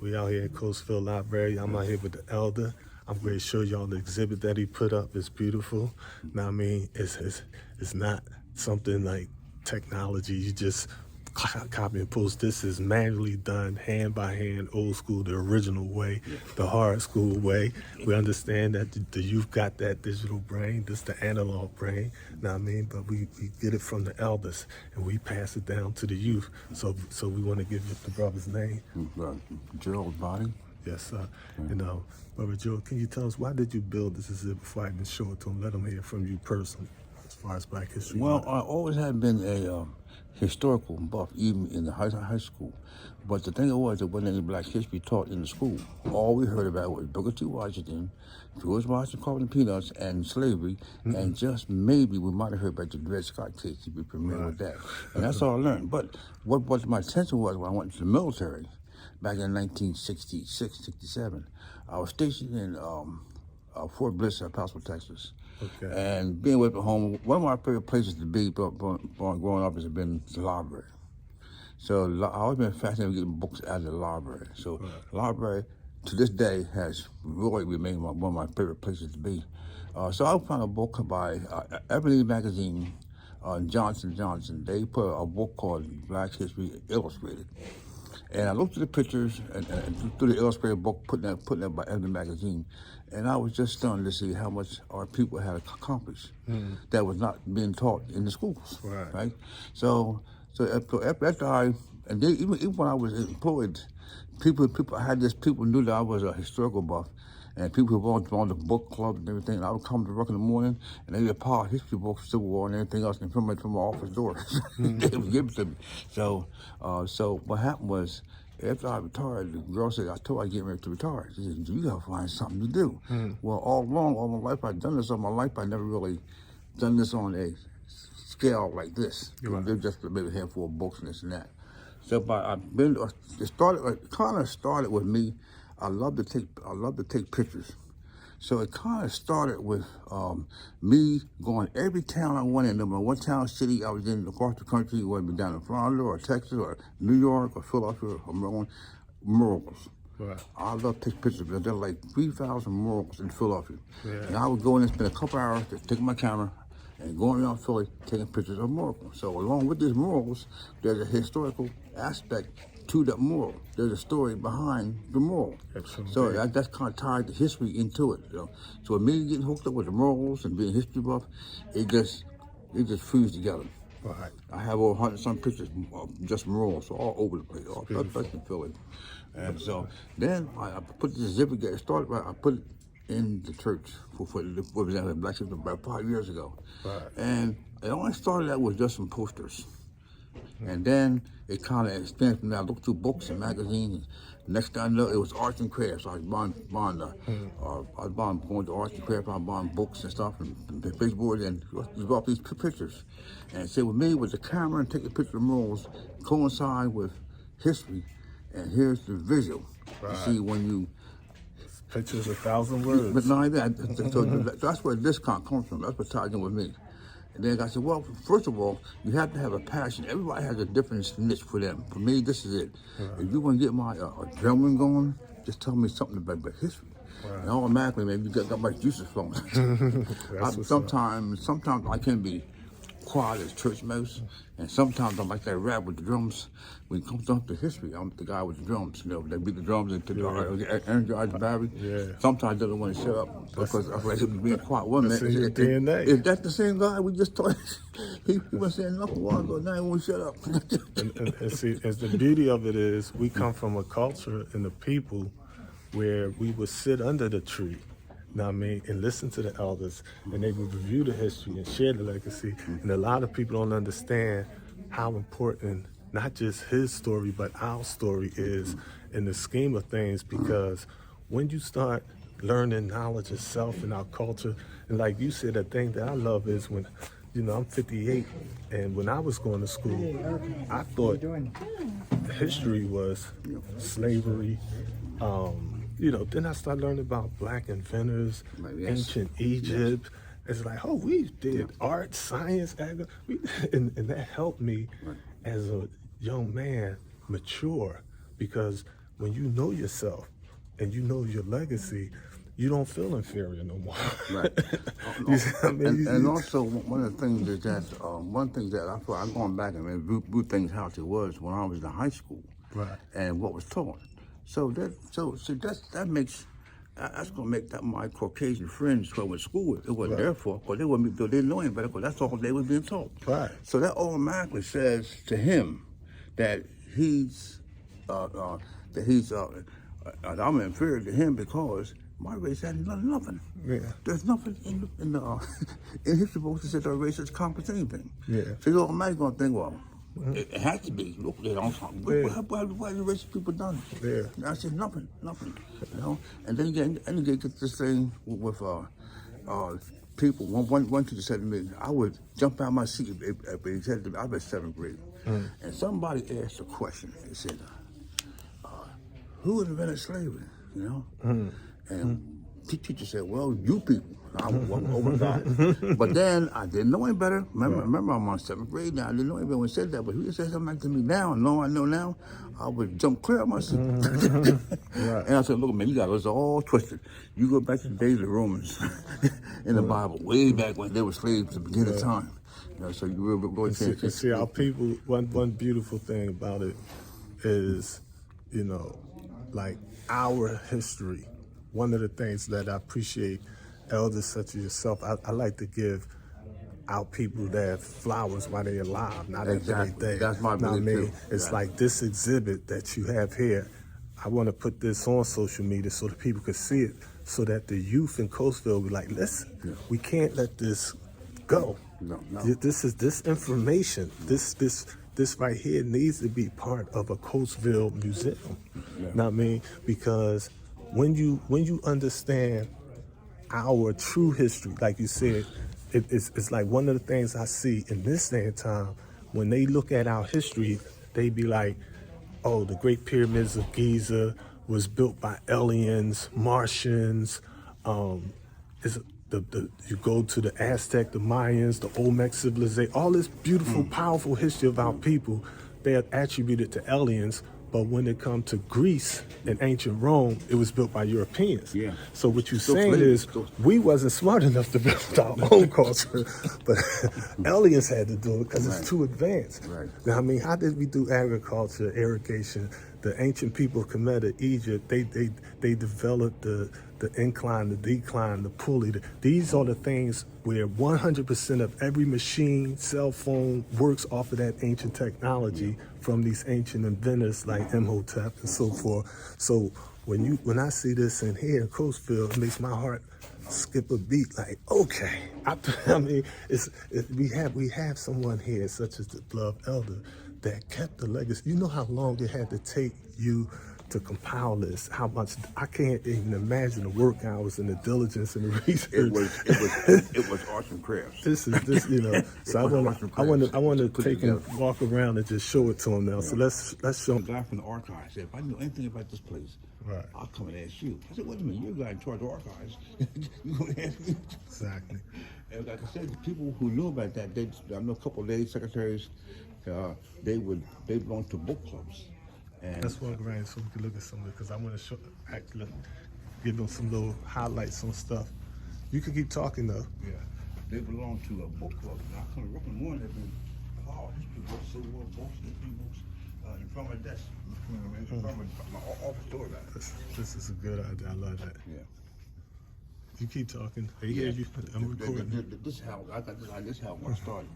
We out here at Coastville Library. I'm out here with the elder. I'm going to show y'all the exhibit that he put up. It's beautiful. Now, I mean, it's not something like technology. You just copy and post. This is manually done, hand by hand, old school, the original way, the hard school way. We understand that the youth got that digital brain. This the analog brain. Now, I mean, but we get it from the elders and we pass it down to the youth. So we want to give the brother's name. Gerald Body. Yes, sir. You know, Brother Joe, can you tell us why did you build this exhibit before I even show it to him? Let him hear from you personally as far as Black History Well, Month. I always had been a historical buff, even in the high school. But the thing was, there wasn't any Black history taught in the school. All we heard about was Booker T. Washington, George Washington carving peanuts, and slavery, and just maybe we might have heard about the Dred Scott case, if you're familiar with that. And that's all I learned. But what my attention was when I went to the military back in 1966, 67, I was stationed in Fort Bliss, El Paso, Texas. Okay. And being away from home, one of my favorite places to be growing up has been the library. So I've always been fascinated with getting books out of the library. So the library, to this day, has really remained one of my favorite places to be. So I found a book by Ebony Magazine, Johnson Johnson. They put a book called Black History Illustrated. And I looked at the pictures and through the illustrated book, putting that by Ebony Magazine, and I was just stunned to see how much our people had accomplished that was not being taught in the schools. Right? So after and then even when I was employed, people knew that I was a historical buff. And people who were on the book club and everything, and I would come to work in the morning, and they would pile history books, Civil War, and everything else, and from my office door. They would give it to me. So what happened was, after I retired, the girl said, I told her I'd get ready to retire. She said, you gotta find something to do. Well, all my life, I'd done this all my life. I never really done this on a scale like this. Right. They're just maybe a handful of books and this and that. So, but it kind of started with me. I love to take pictures. So it kind of started with me going every town I went in. No matter what town, city I was in across the country, whether it be down in Florida or Texas or New York or Philadelphia or Maryland, murals. Right. I love to take pictures because there are like 3,000 murals in Philadelphia. Yeah. And I would go in and spend a couple hours just taking my camera and going around Philly taking pictures of murals. So along with these murals, there's a historical aspect to that mural. There's a story behind the mural. Absolutely. So that's kind of tied the history into it. So with me getting hooked up with the murals and being a history buff, it just fused together. Right. I have over 100-some pictures of just murals all over the place, all in Philly. And so then I put this exhibit together. It started right. I put it in the church for the Black History about 5 years ago. Right. And it only started out with just some posters. And then it kind of expanded from there. I looked through books and magazines. And next thing I know, it was arts and crafts. I was going to arts and crafts. I was buying books and stuff and pasteboard and develop these pictures. And so with me, with the camera and taking pictures of murals coincide with history. And here's the visual. Right. You see when you... Pictures 1,000 words. But not that. So that's where this comes from. That's what ties in with me. And then I said, well, first of all, you have to have a passion. Everybody has a different niche for them. For me, this is it. Right. If you want to get my adrenaline going, just tell me something about history. Right. And automatically, maybe you got my juices flowing. Sometimes I can be quiet as church mouse, and sometimes I like that rap with the drums. When it comes down to history, I'm the guy with the drums. They beat the drums and energize the battery. Yeah. Sometimes I don't want to shut up because I like to be quiet. One minute, DNA. Is that the same guy we just talked? He was saying nothing a while ago. Now he won't shut up. and see, as the beauty of it is, we come from a culture and a people where we would sit under the tree. Know what I mean? And listen to the elders, and they would review the history and share the legacy. And a lot of people don't understand how important not just his story, but our story is in the scheme of things, because when you start learning knowledge of self and our culture, and like you said, the thing that I love is when, I'm 58, and when I was going to school, I thought history was slavery, then I started learning about Black inventors, ancient Egypt. It's like, we did art, science, and that helped me as a young man mature, because when you know yourself and you know your legacy, you don't feel inferior no more. Right. You see what I mean? And also one of the things is that one thing that I feel I'm going back and view things how it was when I was in high school, Right. and what was taught. So that makes that's gonna make that my Caucasian friends who I went to school with. It wasn't Right. their fault, but they didn't know any better, because that's all they were being taught. Right. So that automatically says to him that I'm inferior to him because my race had nothing. Yeah. There's nothing in history books that says our race is accomplished anything. Yeah. So you're automatically gonna think, well, it has to be. Look, they don't. What have the racist people done? Yeah. I said nothing. You know. And then you get this thing with people. One teacher said to me, I would jump out my seat if he said to me, I was 7th grade, and somebody asked a question. They said, "Who invented slavery?" You know. And the teacher said, "Well, you people." I was overthought. But then I didn't know any better. Remember, I'm on 7th grade now. I didn't know any better when he said that. But if he said something like to me now, I know now, I would jump clear of my seat. Right. And I said, "Look, man, you got us all twisted. You go back to the days of the Romans in the Bible, way back when they were slaves at the beginning of time. You know, so you really can't See, our people, one beautiful thing about it is, like our history. One of the things that I appreciate elders such as yourself, I like to give our people their flowers while they're alive, not Exactly. after they dead. That's my belief too. It's Right. like this exhibit that you have here. I want to put this on social media so that people can see it, so that the youth in Coastville will be like, listen, we can't let this go. No. This information, this right here needs to be part of a Coastville museum. Yeah. Know what I mean? Because when you understand our true history, like you said, it's like one of the things I see in this day and time. When they look at our history, they be like, oh, the Great Pyramids of Giza was built by aliens, Martians. You go to the Aztec, the Mayans, the Olmec civilization, all this beautiful, powerful history of our people, they are attributed to aliens. But when it comes to Greece and ancient Rome, it was built by Europeans. Yeah. So what you're Still saying slavery, is we wasn't smart enough to build our own culture, but aliens had to do it because Right. it's too advanced. Right. Now, I mean, how did we do agriculture, irrigation? The ancient people of Kemet, Egypt, they developed the incline, the decline, the pulley. These are the things where 100% of every machine, cell phone works off of that ancient technology from these ancient inventors like Imhotep and so forth. So when I see this in here in Coastville, it makes my heart skip a beat. Like, okay, I mean, we have someone here such as the beloved elder that kept the legacy. You know how long it had to take you to compile this? How much? I can't even imagine the work hours and the diligence and the research. It was arts and crafts. This. So I want to take and walk around and just show it to him now. Yeah. So let's show him. The guy from the archives said, if I knew anything about this place, right, I'll come and ask you. I said, wait a minute, you're the guy in charge of archives. You gonna ask me? Exactly. And like I said, the people who knew about that, I know a couple of ladies secretaries. They belong to book clubs. And let's walk around so we can look at some of it, because I want to give them some little highlights on stuff. You can keep talking though. Yeah, they belong to a book club. And I come up in the morning, they've been, oh, these people are so well books, in front of my desk, in front of my office door. This is a good idea. I love that. Yeah. You keep talking. They hear you. I'm recording. This is how I got this idea. This is how I started.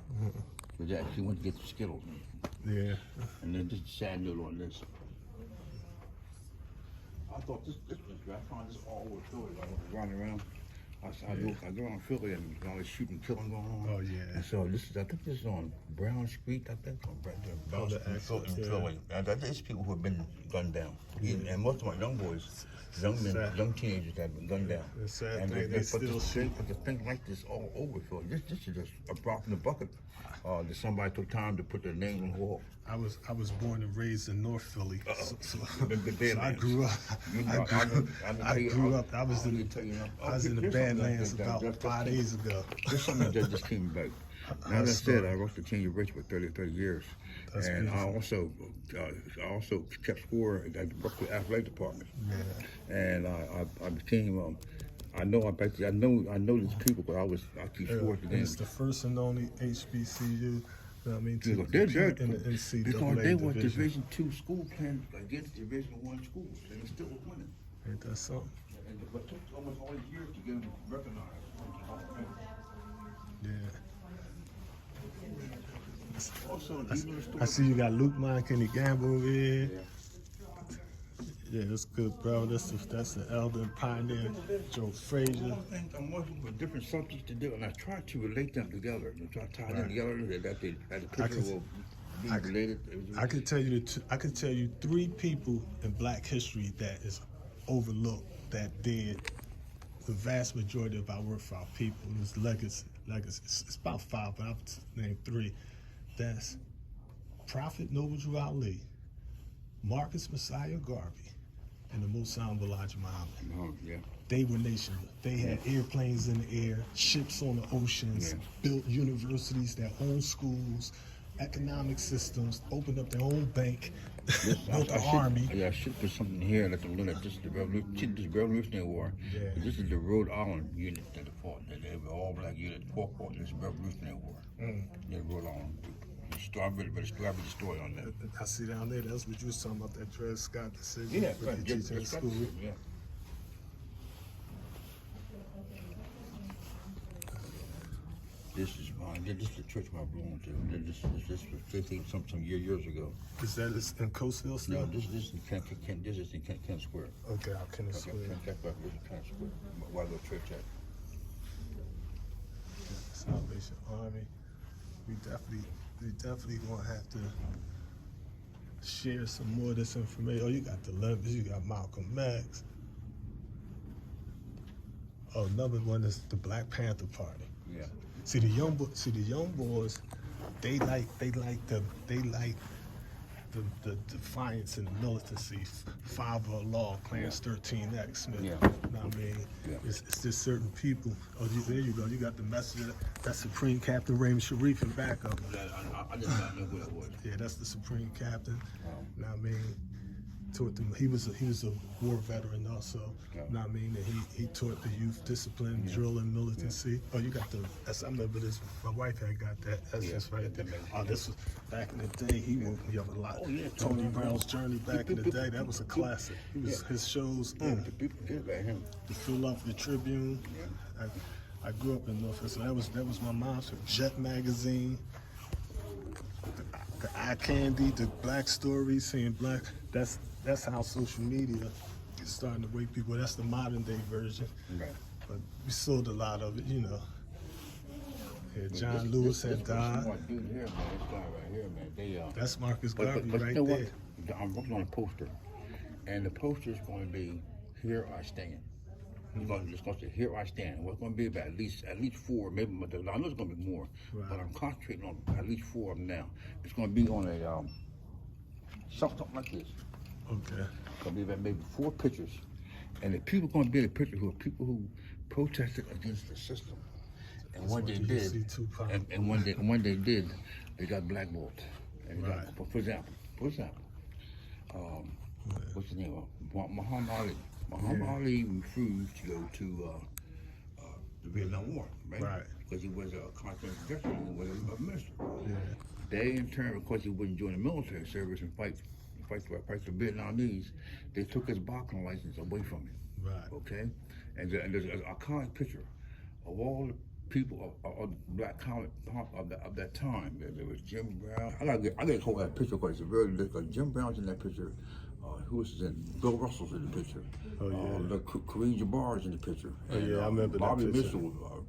Because I actually went to get the Skittles. Yeah. And then just a sad note on this. I thought this was great. I found this all over Philly. I was running around. I go around Philly and all this shooting, killing going on. Oh yeah. And so I think this is on Brown Street. I think on Brown Street in Philly. And there's people who have been gunned down, and most of my young boys, young men, young teenagers have been gunned down. It's sad. And They still shoot. But the thing like this all over Philly. This is just a drop in the bucket. That somebody took time to put their name on the wall. I was born and raised in North Philly, so I grew up. I was in the Badlands about 5 days ago. There's something that just came back. As I said, I wrote the 10-year bridge for 30 years. That's and beautiful. I also kept score at the Berkeley Athletic Department. Yeah. And I became I know these people because I keep score at the And it's games. the first and only HBCU, you know what I mean, to They're compete in the NCAA because they were division. Division II school playing against Division I schools, and they still was winning. Ain't that something? But it took almost all these years to get them recognized. Yeah. Also, I see you got Luke Mine, Kenny Gamble over here. Yeah. Yeah, that's good, bro. That's the elder and pioneer, Joe Frazier. I'm working with different subjects to do, and I try to relate them together. And try to tie them together that the picture will be related. I could tell you 3 people in Black history that is overlooked that did the vast majority of our work for our people. It's legacy. It's about 5, but I've named 3. That's Prophet Noble Drew Ali, Marcus Messiah Garvey, and the most honorable Elijah Muhammad. Yeah. They were nations. They had airplanes in the air, ships on the oceans, built universities, their own schools, economic systems, opened up their own bank, built an army. I should put something here that can learn that this is the Revolutionary War. Yeah. This is the Rhode Island unit that fought. They were all black unit, fought in this Revolutionary War. They Rhode Island. The story on that. I see down there, that's what you was talking about, that Dred Scott decision. Yeah, what right. they teach in school. Yeah. This is mine. This is the church I belong to. This was 15 some years ago. Is that in Coastville still? No, this is in Kent Square. Okay, I'll Kenneth Square. Kent Square. Where the church at? Salvation Army. We definitely gonna have to share some more of this information. Oh, you got the Lembas, you got Malcolm X. Oh, another one is the Black Panther Party. Yeah. See the young boys, they like the defiance and the militancy. Father of Law, Clarence 13X Smith. Yeah. You know what I mean? Yeah. It's just certain people. Oh, there you go. You got the message. That's Supreme Captain Raymond Sharif in back of it. I did not know who that was. Yeah, that's the Supreme Captain. You know what I mean? Taught them. He was a war veteran also. You know what I mean? And he taught the youth discipline, drill, and militancy. Oh, you got the. I remember this. My wife had got that. That's just right there. Oh, this was back in the day. He woke me up a lot. Oh, yeah. Tony Brown's Journey back in the day. That was a classic. His shows. People forget about him. The Philadelphia Tribune. I grew up in Norfolk, so that was my mom's Jet magazine. The Eye Candy, the Black Stories, saying black. That's how social media is starting to wake people. That's the modern day version. Right. But we sold a lot of it, you know. Yeah, John Lewis had died. Dude here, man. This guy right here, man. That's Marcus Garvey but right you know there. What? I'm working on a poster, and the poster is going to be "Here I Stand." It's going to say "Here I Stand." Well, it's going to be about at least 4, maybe. I know it's going to be more, but I'm concentrating on at least 4 of them now. It's going to be on a something like this. Okay. It's going to be about maybe 4 pictures, and the people going to be in the picture who are people who protested against the system. And when they did, and when they did, they got blackballed. And Right. For example, what's the name of Muhammad Ali? Muhammad Ali refused to go to the Vietnam War, right? Because he was a constant veteran, he was a minister. Yeah. They, in turn, because he wouldn't join the military service and fight the Vietnamese, they took his boxing license away from him. Right. Okay, and there's a iconic picture of all the people of black comic of that time. There was Jim Brown. I gotta hold that picture because it's very good. Jim Brown's in that picture. Who was in? Bill Russell's in the picture. Oh yeah. Kareem Jabbar's in the picture. Oh yeah, I remember Bobby that picture. Mitchell,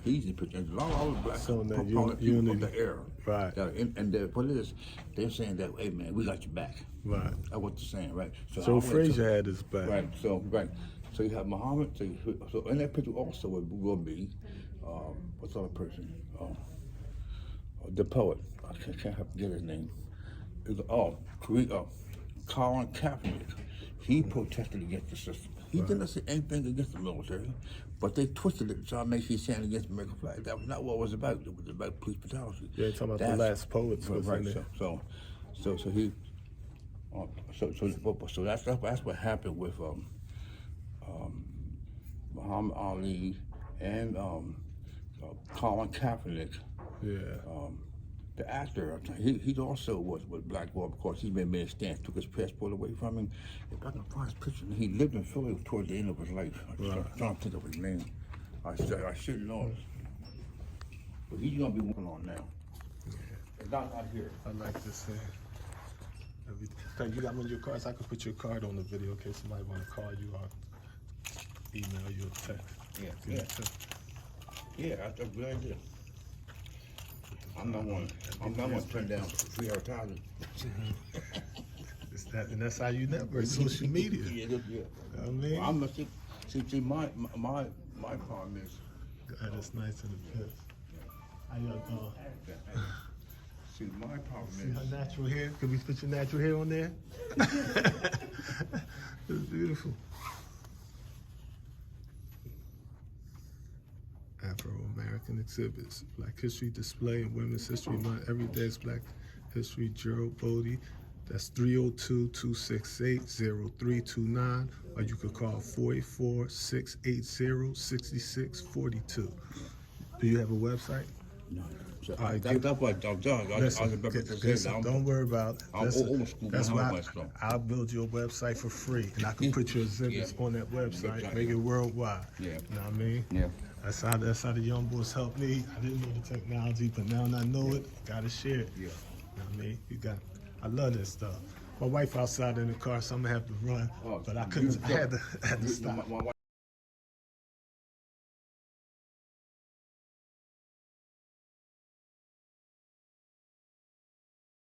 he's in the picture. And a lot of black So that people unity. of the era. Right. What it is, they're saying that, hey man, we got your back. Right. That's what they're saying, right? So Frazier had his back. Right. So you have Muhammad. So in that picture also will be what's the other person? The poet. I can't forget his name. Colin Kaepernick. He protested against the system. He didn't say anything against the military, but they twisted it to try to make you stand against the American flag. That was not what it was about. It was about police brutality. Yeah, talking about the last poets was right. in there. So he, so that's what happened with Muhammad Ali and Colin Kaepernick. Yeah. The actor, he also was with Black Boy. Of course, he's been made a stance, took his passport away from him. If I can find his picture, he lived in Philly towards the end of his life. I'm trying to think of his name. I should know it. But he's gonna be working on now. Yeah. It's not here. I like this thing. Thank you. Got one of your cards. I could put your card on the video in case somebody want to call you or email you or text. Yeah, that's a good idea. I'm not one to turn down free advertising. It's that, and that's how you network. Social media. Yeah. You know what I mean? Well, I'm gonna see my problem is. God, that's nice in the pits. How y'all doing? See, my problem See her is. natural hair? Could we put your natural hair on there? It's beautiful. Afro-American exhibits, Black History Display and Women's History Month. Every day is Black History. Gerald Bodie. That's 302-268-0329, or you could call 484-680-6642. Do you have a website? No. So All right, that's what I'm doing. Listen, don't worry about it. I'm old school. That's why I'll build your website for free, and I can put your exhibits on that website, make it worldwide. Yeah. You know what I mean? Yeah. That's how the young boys helped me. I didn't know the technology, but now I know it. Gotta share it. Yeah. You know what I mean? I love this stuff. My wife outside in the car, so I'm gonna have to run, but I couldn't. I had to stop.